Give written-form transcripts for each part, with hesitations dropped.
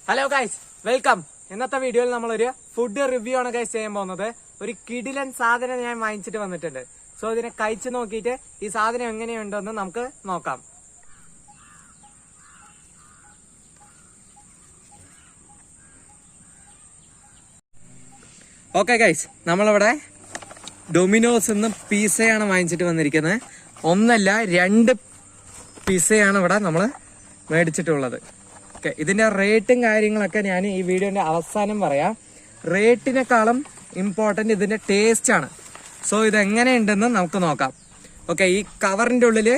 Hello guys, welcome. ഇന്നത്തെ വീഡിയോയിൽ നമ്മളൊരു ഫുഡ് റിവ്യൂ ആണ് ഗൈസ് ചെയ്യാൻ പോകുന്നത്. ഒരു കിടിലൻ സാധനം ഞാൻ വാങ്ങിച്ചിട്ട് വന്നിട്ടുണ്ട്. സോ ഇതിനെ കഴിച്ചു നോക്കിയിട്ട് ഈ സാധനം എങ്ങനെയുണ്ടെന്ന് നമുക്ക് നോക്കാം. ഓക്കെ ഗൈസ്, നമ്മളിവിടെ ഡൊമിനോസ് നിന്ന് പിസയാണ് വാങ്ങിച്ചിട്ട് വന്നിരിക്കുന്നത്. ഒന്നല്ല, 2 പിസയാണ് ഇവിടെ നമ്മൾ മേടിച്ചിട്ടുള്ളത്. ഓക്കെ, ഇതിന്റെ റേറ്റും കാര്യങ്ങളൊക്കെ ഞാൻ ഈ വീഡിയോന്റെ അവസാനം പറയാം. റേറ്റിനേക്കാളും ഇമ്പോർട്ടന്റ് ഇതിന്റെ ടേസ്റ്റ് ആണ്. സോ ഇതെങ്ങനെയുണ്ടെന്ന് നമുക്ക് നോക്കാം. ഓക്കെ, ഈ കവറിന്റെ ഉള്ളില്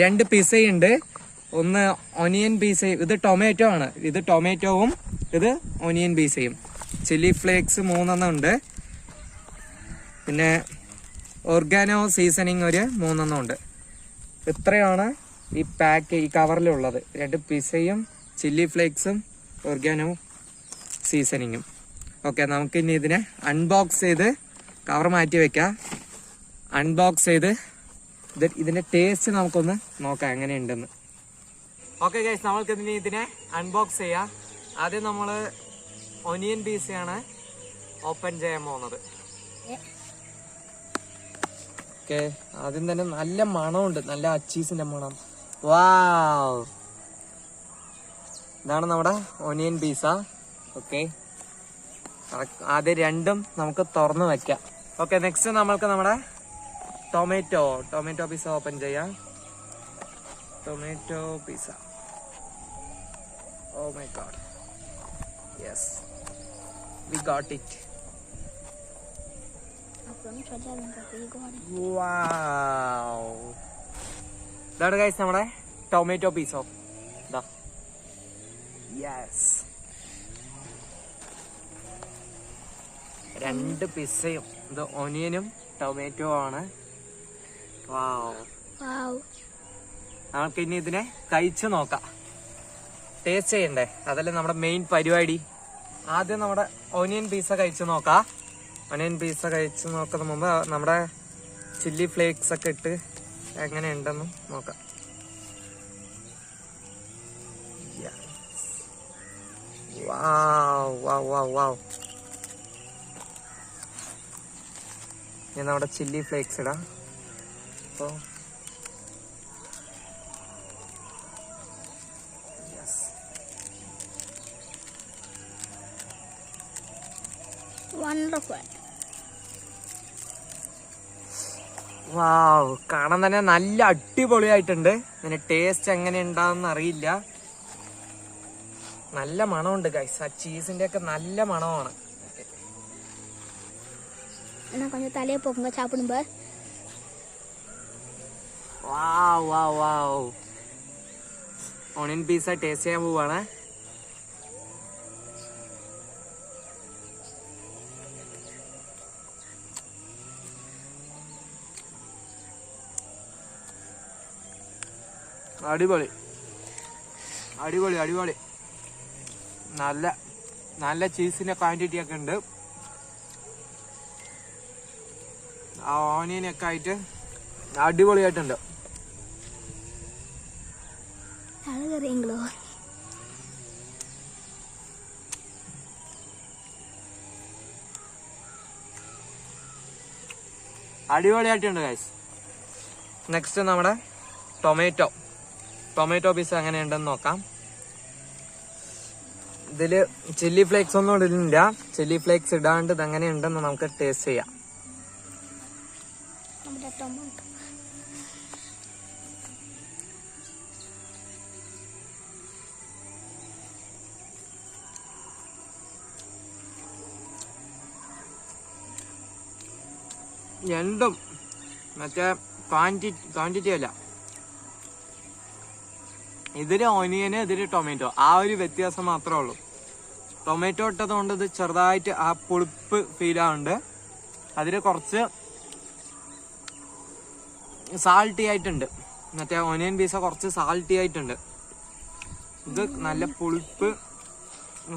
2 പിസയുണ്ട്. ഒന്ന് ഒനിയൻ പിസയും, ഇത് ടൊമാറ്റോ ആണ്. ഇത് ടൊമാറ്റോവും ഇത് ഒനിയൻ പിസയും. ചില്ലി ഫ്ലേക്സ് 3 ഉണ്ട്. പിന്നെ ഓർഗാനോ സീസണിങ് ഒരു 3 ഉണ്ട്. ഇത്രയാണ് ഈ കവറിലുള്ളത്. 2 പിസയും ചില്ലി ഫ്ലേക്സും ഓർഗാനോ സീസണിങ്ങും. ഓക്കെ, നമുക്കിനി ഇതിനെ അൺബോക്സ് ചെയ്ത് കവർ മാറ്റി വെക്കാം. അൺബോക്സ് ചെയ്ത് ഇതിന്റെ ടേസ്റ്റ് നമുക്കൊന്ന് നോക്കാം എങ്ങനെയുണ്ടെന്ന്. ഓക്കെ ഗൈസ്, നമ്മൾക്ക് ഇതിനെ അൺബോക്സ് ചെയ്യാം. ആദ്യം നമ്മൾ ഒനിയൻ പീസയാണ് ഓപ്പൺ ചെയ്യാൻ പോകുന്നത്. ഓക്കെ, ആദ്യം തന്നെ നല്ല മണമുണ്ട്, നല്ല അച്ചീസിന്റെ മണം. വാവ്, ഇതാണ് നമ്മുടെ ഒനിയൻ പീസ. ഓക്കെ, ആദ്യം 2 നമുക്ക് തുറന്ന് വെക്കാം. ഓക്കെ, നെക്സ്റ്റ് നമ്മൾക്ക് നമ്മുടെ ടൊമാറ്റോ പീസ ഓപ്പൺ ചെയ്യാം. Tomato pizza. Oh my God, yes, we got it. Wow, ഇതാണ് ഗൈസ് നമ്മുടെ ടൊമാറ്റോ പീസോ. ഇതാ, യെസ്, 2 പിസയും ഇത് ഒനിയനും ടൊമാറ്റോ ആണ്. വാവ്, നമുക്ക് ഇനി ഇതിനെ കഴിച്ചു നോക്കാം. ടേസ്റ്റ് ചെയ്യണ്ടേ, അതല്ലേ നമ്മുടെ മെയിൻ പരിപാടി. ആദ്യം നമ്മുടെ ഒനിയൻ പീസ കഴിച്ചു നോക്കാം. ഒനിയൻ പീസ കഴിച്ചു നോക്കുന്ന മുമ്പ് നമ്മുടെ ചില്ലി ഫ്ലേക്സ് ഒക്കെ ഇട്ട് എങ്ങനെ ഉണ്ടെന്ന് നോക്കാം. വാവ്, ഞാൻ നമ്മുടെ ചില്ലി ഫ്ലേക്സ് ഇടാം. അപ്പോൾ വാവ്, കാണാൻ തന്നെ നല്ല അടിപൊളിയായിട്ടുണ്ട്. ഇതിന് ടേസ്റ്റ് എങ്ങനെ ഉണ്ടാവുമെന്ന് അറിയില്ല. നല്ല മണമുണ്ട് ഗൈസ്, ആ ചീസിന്റെ ഒക്കെ നല്ല മണമാണ്. തലയെ പൊങ്ങ ചാപ്പിടുമ്പോ ഓണിയൻ പീസ ടേസ്റ്റ് ചെയ്യാൻ പോവാണ്. അടിപൊളി അടിപൊളി അടിപൊളി. നല്ല ചീസിന്റെ ക്വാണ്ടിറ്റി ഒക്കെ ഉണ്ട്. ആ ഓനിയനൊക്കെ ആയിട്ട് അടിപൊളിയായിട്ടുണ്ട്. അടിപൊളിയായിട്ടുണ്ട് ഗൈസ്. നെക്സ്റ്റ് നമ്മുടെ ടൊമാറ്റോ പീസ് എങ്ങനെയുണ്ടെന്ന് നോക്കാം. ഇതില് ചില്ലി ഫ്ലേക്സ് ഒന്നും ഇടുന്നില്ല. ചില്ലി ഫ്ലേക്സ് ഇടാണ്ട് ഇത് എങ്ങനെയുണ്ടെന്ന് നമുക്ക് ടേസ്റ്റ് ചെയ്യാം. രണ്ടും മറ്റേ ക്വാണ്ടിറ്റി അല്ല. ഇതില് ഓനിയന്, ഇതില് ടൊമാറ്റോ, ആ ഒരു വ്യത്യാസം മാത്രമേ ഉള്ളൂ. ടൊമാറ്റോ ഇട്ടത് കൊണ്ട് ഇത് ചെറുതായിട്ട് ആ പുളിപ്പ് ഫീൽ ആവുന്നുണ്ട്. അതില് കുറച്ച് സാൾട്ടി ആയിട്ടുണ്ട്. മറ്റേ ഓനിയൻ പീസ കുറച്ച് സാൾട്ടി ആയിട്ടുണ്ട്. ഇത് നല്ല പുളിപ്പ്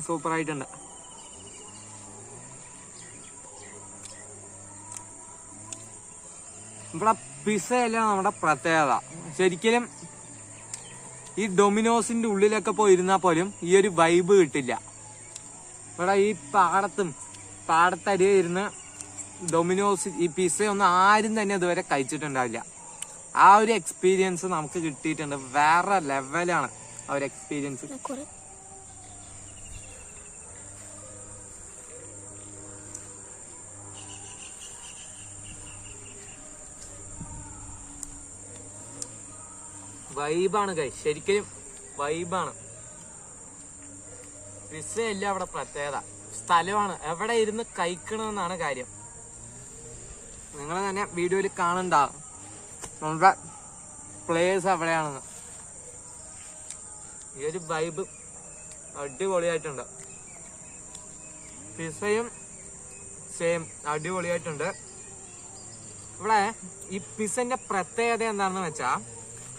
സൂപ്പർ ആയിട്ടുണ്ട്. ഇവിടെ പിസയല്ല നമ്മുടെ പ്രത്യേകത. ശരിക്കും ഈ ഡൊമിനോസിന്റെ ഉള്ളിലൊക്കെ പോയി ഇരുന്നാൽ പോലും ഈ ഒരു വൈബ് കിട്ടില്ല. ഇവിടെ ഈ പാടത്തടി ഇരുന്ന് ഡൊമിനോസ് ഈ പിസ്സ ഒന്നും ആരും തന്നെ ഇതുവരെ കഴിച്ചിട്ടുണ്ടാവില്ല. ആ ഒരു എക്സ്പീരിയൻസ് നമുക്ക് കിട്ടിയിട്ടുണ്ട്. വേറെ ലെവലാണ് ആ ഒരു എക്സ്പീരിയൻസ്. വൈബാണ് ശരിക്കും വൈബാണ്. പിസ്സയല്ല അവിടെ പ്രത്യേകത, സ്ഥലമാണ്. എവിടെ ഇരുന്ന് കഴിക്കണമെന്നാണ് കാര്യം. നിങ്ങൾ തന്നെ വീഡിയോയിൽ കാണണ്ടാവും നമ്മുടെ പ്ലേസ് എവിടെയാണെന്ന്. ഈ ഒരു വൈബ് അടിപൊളിയായിട്ടുണ്ട്. പിസ്സയും സെയിം അടിപൊളിയായിട്ടുണ്ട്. ഇവിടെ ഈ പിസ്സന്റെ പ്രത്യേകത എന്താണെന്ന് വെച്ചാ,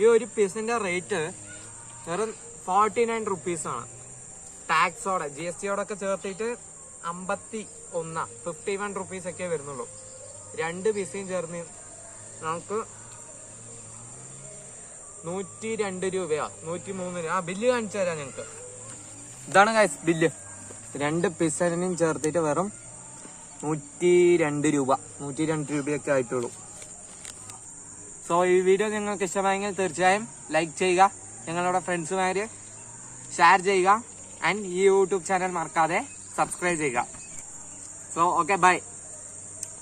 ഈ ഒരു പിസ്സന്റെ റേറ്റ് വെറും 49 റുപ്പീസാണ്. ടാക്സോടെ GST ഒക്കെ ചേർത്തിട്ട് 51 റുപ്പീസ് ഒക്കെ വരുന്നുള്ളൂ. 2 പിസ്സയും ചേർന്ന് നമുക്ക് 102 രൂപയോ 103 രൂപ. ബില്ല് കാണിച്ചു തരാം ഞങ്ങക്ക്. ഇതാണ് ഗൈസ് ബില്ല്. 2 പിസ്സനും ചേർത്തിട്ട് വെറും 102 രൂപ 102 രൂപയൊക്കെ ആയിട്ടുള്ളൂ. സോ ഈ വീഡിയോ നിങ്ങൾക്ക് ഇഷ്ടമായെങ്കിൽ തീർച്ചയായും ലൈക്ക് ചെയ്യുക, നിങ്ങളുടെ ഫ്രണ്ട്സുമാര് ഷെയർ ചെയ്യുക, ആൻഡ് ഈ യൂട്യൂബ് ചാനൽ മറക്കാതെ സബ്സ്ക്രൈബ് ചെയ്യുക. So okay, by.